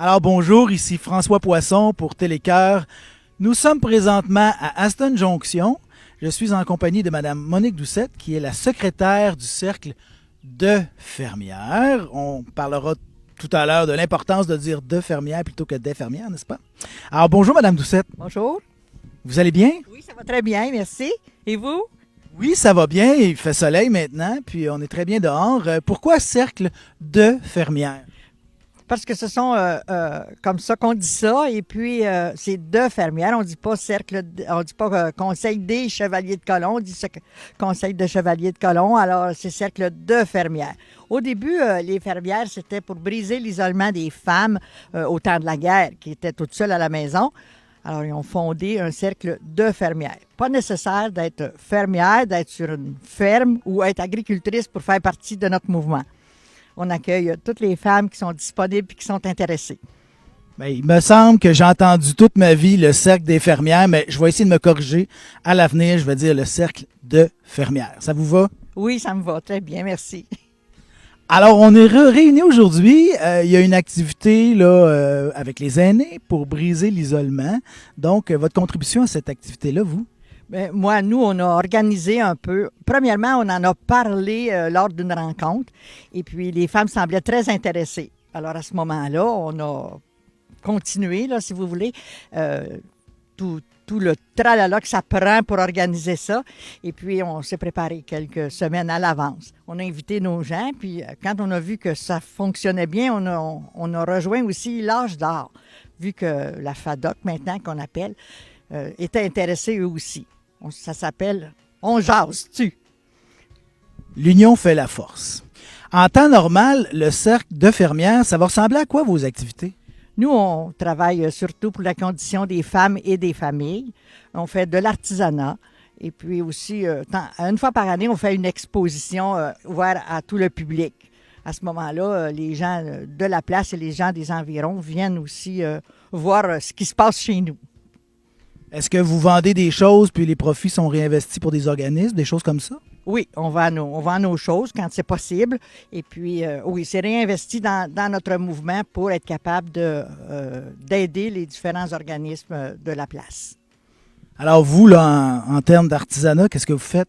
Alors bonjour, ici François Poisson pour Télécœur. Nous sommes présentement à Aston Junction. Je suis en compagnie de Madame Monique Doucette, qui est la secrétaire du Cercle de fermières. On parlera tout à l'heure de l'importance de dire de fermières plutôt que des fermières, n'est-ce pas? Alors bonjour Madame Doucette. Bonjour. Vous allez bien? Oui, ça va très bien, merci. Et vous? Oui, ça va bien. Il fait soleil maintenant, puis on est très bien dehors. Pourquoi Cercle de fermières? Parce que ce sont comme ça qu'on dit ça, et puis c'est deux fermières. On dit pas cercle, on dit pas conseil des chevaliers de colon, on dit conseil de chevaliers de colon. Alors c'est cercle de fermières. Au début, les fermières, c'était pour briser l'isolement des femmes au temps de la guerre, qui étaient toutes seules à la maison. Alors, ils ont fondé un cercle de fermières. Pas nécessaire d'être fermière, d'être sur une ferme ou être agricultrice pour faire partie de notre mouvement. On accueille toutes les femmes qui sont disponibles et qui sont intéressées. Bien, il me semble que j'ai entendu toute ma vie le cercle des fermières, mais je vais essayer de me corriger. À l'avenir, je vais dire le cercle de fermières. Ça vous va? Oui, ça me va très bien, merci. Alors, on est réunis aujourd'hui. Il y a une activité là, avec les aînés pour briser l'isolement. Donc, votre contribution à cette activité-là, vous? Bien, moi, nous, on a organisé un peu. Premièrement, on en a parlé lors d'une rencontre et puis les femmes semblaient très intéressées. Alors, à ce moment-là, on a continué, là, si vous voulez, tout le tralala que ça prend pour organiser ça. Et puis, on s'est préparé quelques semaines à l'avance. On a invité nos gens, puis quand on a vu que ça fonctionnait bien, on a rejoint aussi l'âge d'or, vu que la FADOC, maintenant qu'on appelle, était intéressée eux aussi. Ça s'appelle « On jase-tu ». L'union fait la force. En temps normal, le cercle de fermières, ça va ressembler à quoi vos activités? Nous, on travaille surtout pour la condition des femmes et des familles. On fait de l'artisanat. Et puis aussi, une fois par année, on fait une exposition ouverte à tout le public. À ce moment-là, les gens de la place et les gens des environs viennent aussi voir ce qui se passe chez nous. Est-ce que vous vendez des choses puis les profits sont réinvestis pour des organismes, des choses comme ça? Oui, on vend nos choses quand c'est possible. Et puis, oui, c'est réinvesti dans notre mouvement pour être capable d'aider les différents organismes de la place. Alors vous, là, en termes d'artisanat, qu'est-ce que vous faites?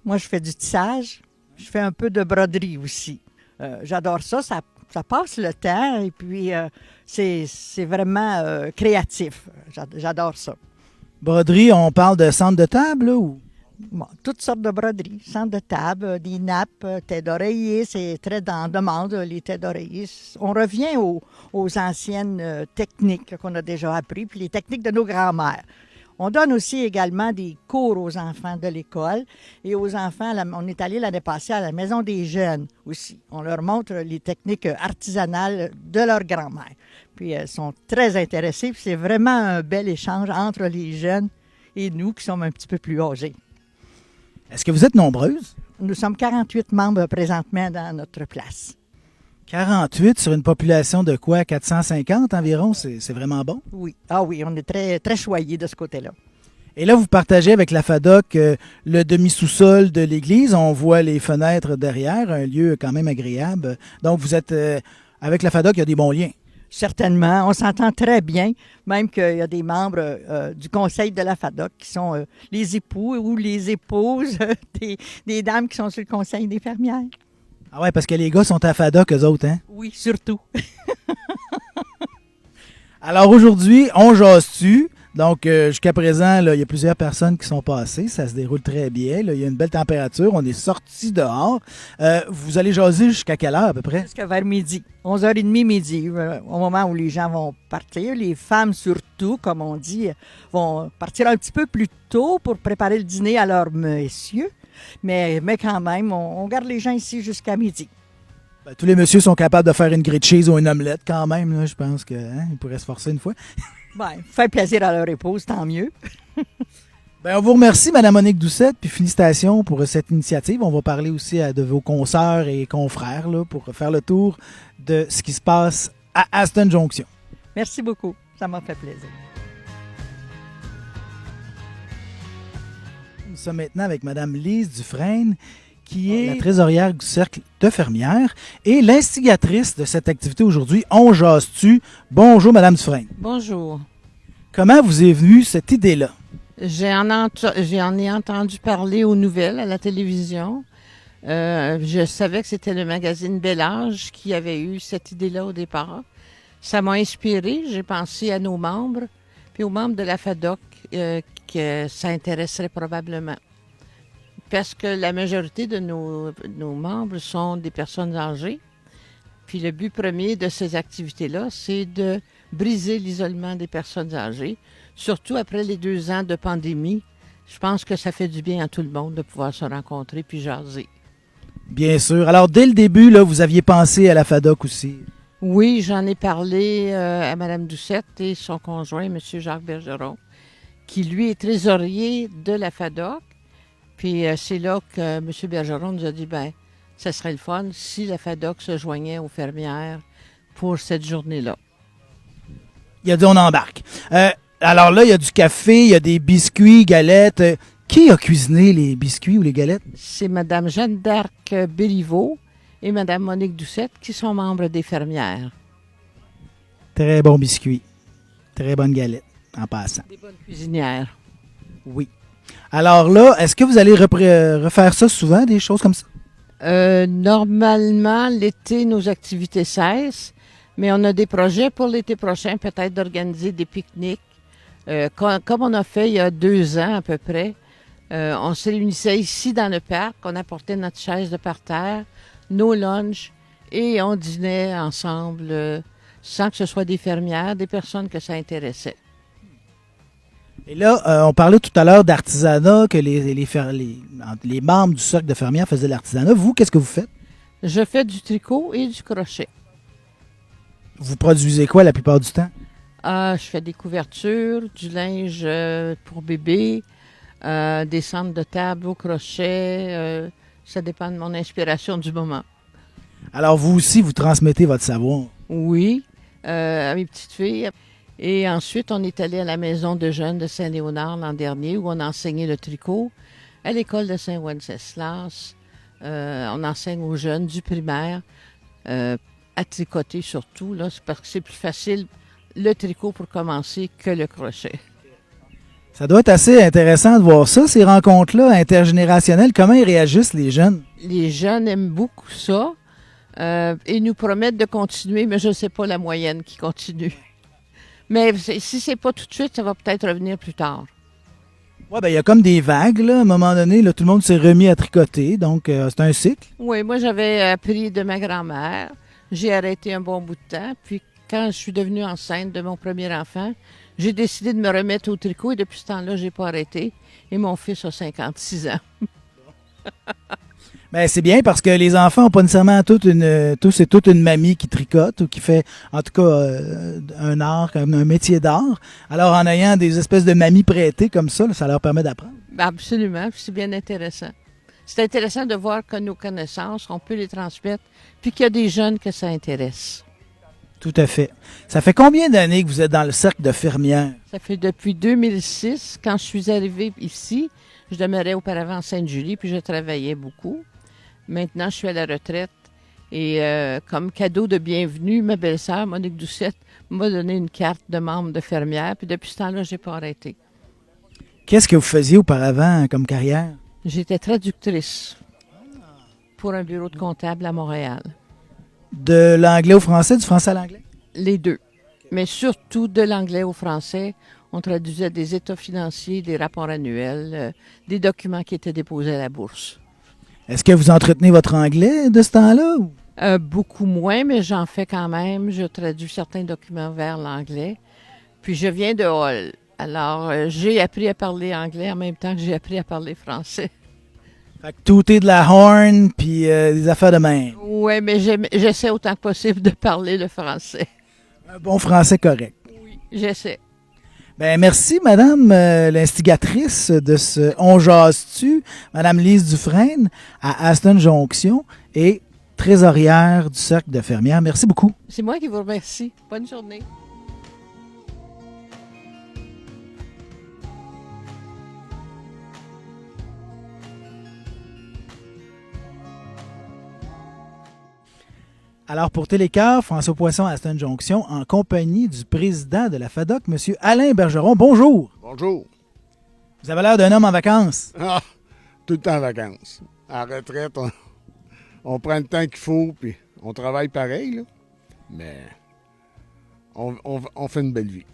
Moi, je fais du tissage. Je fais un peu de broderie aussi. J'adore ça. Ça passe le temps et puis c'est vraiment créatif. J'adore ça. Broderie, on parle de centre de table, là, ou? Bon, toutes sortes de broderies, centre de table, des nappes, têtes d'oreiller, c'est très en demande, les têtes d'oreiller. On revient aux anciennes techniques qu'on a déjà apprises, puis les techniques de nos grands-mères. On donne aussi également des cours aux enfants de l'école et aux enfants, on est allé l'année passée à la Maison des jeunes aussi. On leur montre les techniques artisanales de leur grand-mère. Puis elles sont très intéressées, puis c'est vraiment un bel échange entre les jeunes et nous qui sommes un petit peu plus âgés. Est-ce que vous êtes nombreuses? Nous sommes 48 membres présentement dans notre place. 48 sur une population de quoi? 450 environ? C'est vraiment bon? Oui. Ah oui, on est très, très choyés de ce côté-là. Et là, vous partagez avec la FADOC le demi-sous-sol de l'église. On voit les fenêtres derrière, un lieu quand même agréable. Donc, vous êtes avec la FADOC, il y a des bons liens. Certainement. On s'entend très bien, même qu'il y a des membres du conseil de la FADOC qui sont les époux ou les épouses des dames qui sont sur le conseil des fermières. Ah ouais, parce que les gars sont à FADOC, eux autres, hein? Oui, surtout. Alors aujourd'hui, on jase-tu. Donc, jusqu'à présent, là, il y a plusieurs personnes qui sont passées. Ça se déroule très bien. Là, il y a une belle température. On est sortis dehors. Vous allez jaser jusqu'à quelle heure à peu près? Jusqu'à vers midi. 11h30 midi, au moment où les gens vont partir. Les femmes surtout, comme on dit, vont partir un petit peu plus tôt pour préparer le dîner à leurs messieurs. Mais quand même, on garde les gens ici jusqu'à midi. Ben, tous les messieurs sont capables de faire une grilled cheese ou une omelette quand même. Là, je pense qu'ils pourraient se forcer une fois. Bien, faire plaisir à leur épouse, tant mieux. Ben, on vous remercie, Mme Monique Doucette, puis félicitations pour cette initiative. On va parler aussi de vos consoeurs et confrères là, pour faire le tour de ce qui se passe à Aston Junction. Merci beaucoup. Ça m'a fait plaisir. Nous sommes maintenant avec Mme Lise Dufresne, qui est la trésorière du Cercle de fermières et l'instigatrice de cette activité aujourd'hui. On jase-tu? Bonjour, Madame Dufresne. Bonjour. Comment vous est venue cette idée-là? J'en ai entendu parler aux nouvelles, à la télévision. Je savais que c'était le magazine Bel Âge qui avait eu cette idée-là au départ. Ça m'a inspiré. J'ai pensé à nos membres, puis aux membres de la FADOC, que ça intéresserait probablement. Parce que la majorité de nos membres sont des personnes âgées. Puis le but premier de ces activités-là, c'est de briser l'isolement des personnes âgées, surtout après les 2 ans de pandémie. Je pense que ça fait du bien à tout le monde de pouvoir se rencontrer puis jaser. Bien sûr. Alors, dès le début, là, vous aviez pensé à la FADOC aussi. Oui, j'en ai parlé à Mme Doucette et son conjoint, M. Jacques Bergeron, qui, lui, est trésorier de la FADOC. Puis c'est là que M. Bergeron nous a dit, ça serait le fun si la FADOC se joignait aux fermières pour cette journée-là. Il a dit, on embarque. Alors là, il y a du café, il y a des biscuits, galettes. Qui a cuisiné les biscuits ou les galettes? C'est Mme Jeanne d'Arc Béliveau et Mme Monique Doucette qui sont membres des fermières. Très bon biscuit. Très bonne galette, en passant. Des bonnes cuisinières. Oui. Alors là, est-ce que vous allez refaire ça souvent, des choses comme ça? Normalement, l'été, nos activités cessent, mais on a des projets pour l'été prochain, peut-être d'organiser des pique-niques. Comme on a fait il y a 2 ans à peu près, on se réunissait ici dans le parc, on apportait notre chaise de parterre, nos lunchs, et on dînait ensemble sans que ce soit des fermières, des personnes que ça intéressait. Et là, on parlait tout à l'heure d'artisanat, que les membres du Cercle de fermières faisaient de l'artisanat. Vous, qu'est-ce que vous faites? Je fais du tricot et du crochet. Vous produisez quoi la plupart du temps? Je fais des couvertures, du linge pour bébé, des centres de table au crochet. Ça dépend de mon inspiration du moment. Alors, vous aussi, vous transmettez votre savoir. Oui, à mes petites filles. Et ensuite, on est allé à la maison de jeunes de Saint-Léonard l'an dernier où on a enseigné le tricot. À l'école de Saint-Wenceslas, on enseigne aux jeunes du primaire à tricoter surtout. Là, c'est parce que c'est plus facile le tricot pour commencer que le crochet. Ça doit être assez intéressant de voir ça, ces rencontres-là intergénérationnelles. Comment ils réagissent, les jeunes? Les jeunes aiment beaucoup ça et nous promettent de continuer, mais je ne sais pas la moyenne qui continue. Mais si c'est pas tout de suite, ça va peut-être revenir plus tard. Oui, il y a comme des vagues, là. À un moment donné, là, tout le monde s'est remis à tricoter, donc c'est un cycle. Oui, moi j'avais appris de ma grand-mère. J'ai arrêté un bon bout de temps, puis quand je suis devenue enceinte de mon premier enfant, j'ai décidé de me remettre au tricot et depuis ce temps-là, j'ai pas arrêté. Et mon fils a 56 ans. Ben, c'est bien parce que les enfants n'ont pas nécessairement tous et toute une mamie qui tricote ou qui fait, en tout cas, un art, un métier d'art. Alors, en ayant des espèces de mamies prêtées comme ça, là, ça leur permet d'apprendre. Absolument, puis c'est bien intéressant. C'est intéressant de voir que nos connaissances, on peut les transmettre, puis qu'il y a des jeunes que ça intéresse. Tout à fait. Ça fait combien d'années que vous êtes dans le cercle de fermières? Ça fait depuis 2006, quand je suis arrivée ici, je demeurais auparavant à Sainte-Julie, puis je travaillais beaucoup. Maintenant, je suis à la retraite et comme cadeau de bienvenue, ma belle-sœur, Monique Doucette, m'a donné une carte de membre de fermière. Puis depuis ce temps-là, je n'ai pas arrêté. Qu'est-ce que vous faisiez auparavant comme carrière? J'étais traductrice pour un bureau de comptable à Montréal. De l'anglais au français, du français à l'anglais? Les deux. Mais surtout de l'anglais au français. On traduisait des états financiers, des rapports annuels, des documents qui étaient déposés à la bourse. Est-ce que vous entretenez votre anglais de ce temps-là? Beaucoup moins, mais j'en fais quand même. Je traduis certains documents vers l'anglais. Puis je viens de Hull. Alors, j'ai appris à parler anglais en même temps que j'ai appris à parler français. Fait que tout est de la horn, puis des affaires de même. Oui, mais j'essaie autant que possible de parler le français. Un bon français correct. Oui, j'essaie. Ben merci, Madame l'instigatrice de ce On jase-tu, Madame Lise Dufresne, à Aston Jonction et trésorière du Cercle de fermières. Merci beaucoup. C'est moi qui vous remercie. Bonne journée. Alors, pour Télécœur, François Poisson à Aston Jonction, en compagnie du président de la FADOC, M. Alain Bergeron. Bonjour. Bonjour. Vous avez l'air d'un homme en vacances. Ah, tout le temps en vacances. À la retraite, on prend le temps qu'il faut, puis on travaille pareil, là. Mais on fait une belle vie.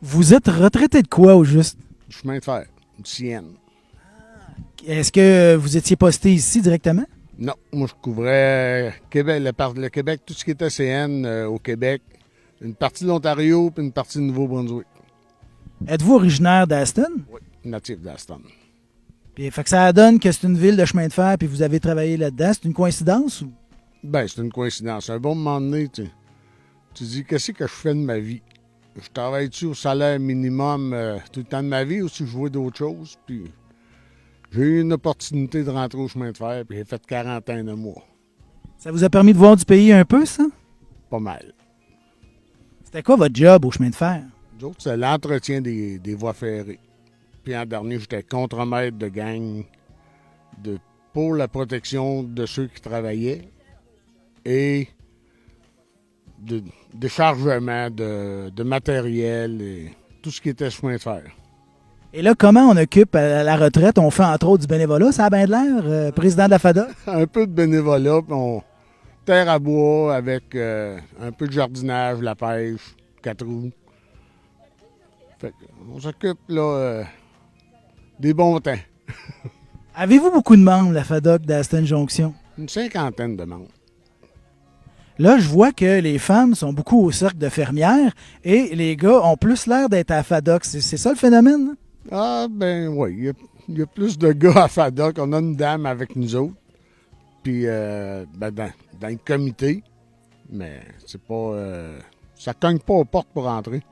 Vous êtes retraité de quoi, au juste? Du chemin de fer, du Sienne. Est-ce que vous étiez posté ici directement? Non, moi, je couvrais Québec, le Québec, tout ce qui était CN au Québec, une partie de l'Ontario, puis une partie du Nouveau-Brunswick. Êtes-vous originaire d'Aston? Oui, natif d'Aston. Puis, fait que ça donne que c'est une ville de chemin de fer, puis vous avez travaillé là-dedans. C'est une coïncidence ou? Ben, c'est une coïncidence. Un bon moment donné, tu dis, qu'est-ce que je fais de ma vie? Je travaille-tu au salaire minimum tout le temps de ma vie ou si je vois d'autres choses? Puis j'ai eu une opportunité de rentrer au chemin de fer, puis j'ai fait 40 ans de mois. Ça vous a permis de voir du pays un peu, ça? Pas mal. C'était quoi votre job au chemin de fer? D'autres, c'est l'entretien des voies ferrées. Puis en dernier, j'étais contremaître de gang pour la protection de ceux qui travaillaient et de déchargement de matériel et tout ce qui était chemin de fer. Et là, comment on occupe à la retraite? On fait entre autres du bénévolat, ça a bien de l'air, président de la FADOC? Un peu de bénévolat, puis on terre à bois avec un peu de jardinage, la pêche, 4 roues. Fait on s'occupe là des bons temps. Avez-vous beaucoup de membres, la FADOC d'Aston Jonction? Une 50aine de membres. Là, je vois que les femmes sont beaucoup au cercle de fermières et les gars ont plus l'air d'être à FADOC. C'est ça le phénomène? Ah, ben oui, il y a plus de gars à FADOC. On a une dame avec nous autres. Puis, ben, dans le comité. Mais c'est pas. Ça cogne pas aux portes pour entrer.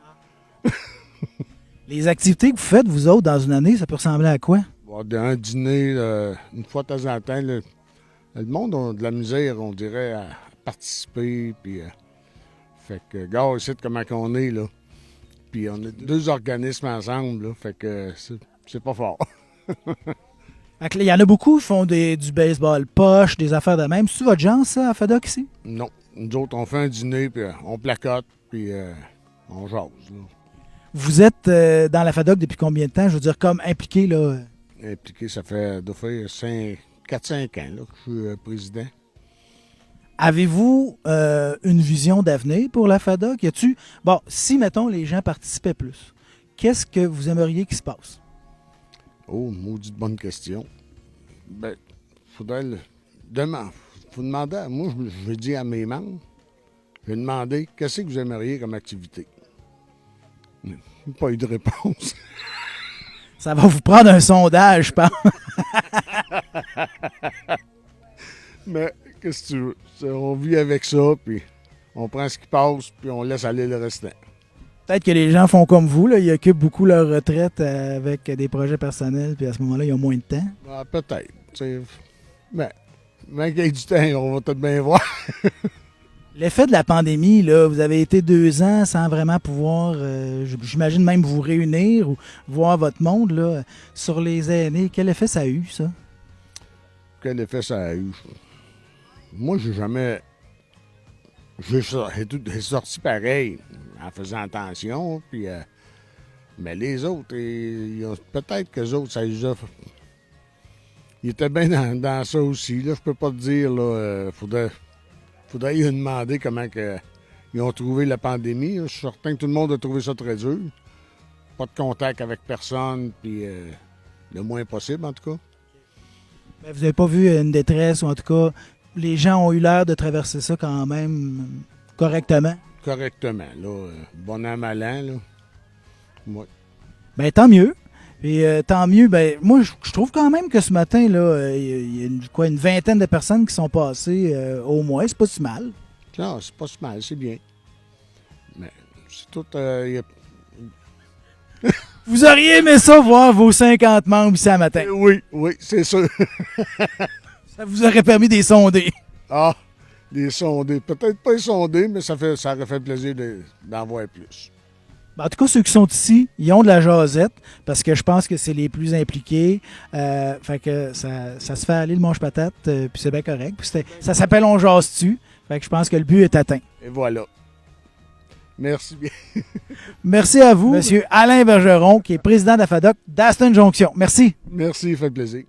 Les activités que vous faites, vous autres, dans une année, ça peut ressembler à quoi? Bon, un dîner, une fois de temps en temps, le monde a de la misère, on dirait, à participer. Puis, fait que, gars, ici, comment qu'on est, là. Puis, on a 2 organismes ensemble, là. Fait que c'est pas fort. Fait que là, il y en a beaucoup qui font du baseball poche, des affaires de même. C'est-tu votre genre, ça, à FADOC, ici? Non. Nous autres, on fait un dîner, puis on placote, puis on jase, là. Vous êtes dans la FADOC depuis combien de temps? Je veux dire, comme impliqué, là. Impliqué, ça fait 4-5 ans là, que je suis président. Avez-vous une vision d'avenir pour la FADOC? Y a-tu... Bon, si, mettons, les gens participaient plus, qu'est-ce que vous aimeriez qu'il se passe? Oh, maudite bonne question. Ben, faudrait faut demander, moi, je dis à mes membres, je vais demander, qu'est-ce que vous aimeriez comme activité? Pas eu de réponse. Ça va vous prendre un sondage, je pense. Mais qu'est-ce que tu veux? On vit avec ça, puis on prend ce qui passe, puis on laisse aller le restant. Peut-être que les gens font comme vous, là, ils occupent beaucoup leur retraite avec des projets personnels, puis à ce moment-là, ils ont moins de temps. Ah, peut-être. Mais qu'il y ait du temps, on va peut-être bien voir. L'effet de la pandémie, là, vous avez été 2 ans sans vraiment pouvoir, j'imagine même vous réunir ou voir votre monde là, sur les aînés. Quel effet ça a eu, ça? Quel effet ça a eu? Moi, j'ai jamais... J'ai sorti pareil, en faisant attention, puis... mais les autres, peut-être que les autres, ça les a... Ils étaient bien dans ça aussi, là. Je peux pas te dire, là, faudrait y demander comment ils ont trouvé la pandémie. Je suis certain que tout le monde a trouvé ça très dur. Pas de contact avec personne, puis le moins possible, en tout cas. Mais vous n'avez pas vu une détresse, ou en tout cas, les gens ont eu l'air de traverser ça quand même correctement? Correctement, là. Bon an, mal an, là. Ouais. Bien, tant mieux. Et tant mieux, ben moi, je trouve quand même que ce matin, là, il y a une vingtaine de personnes qui sont passées au moins. C'est pas si mal. Non, c'est pas si mal, c'est bien. Mais c'est tout... Vous auriez aimé ça, voir vos 50 membres ici ce matin. Oui, c'est sûr. Ça vous aurait permis de les sonder. Ah, les sonder. Peut-être pas les sonder, mais ça aurait fait plaisir d'en voir plus. Ben, en tout cas, ceux qui sont ici, ils ont de la jasette, parce que je pense que c'est les plus impliqués. Fait que ça se fait aller le manche-patate, puis c'est bien correct. Puis ça s'appelle On jase-tu. Fait que je pense que le but est atteint. Et voilà. Merci bien. Merci à vous, Monsieur Alain Bergeron, qui est président de la FADOC d'Aston Junction. Merci. Merci, fait plaisir.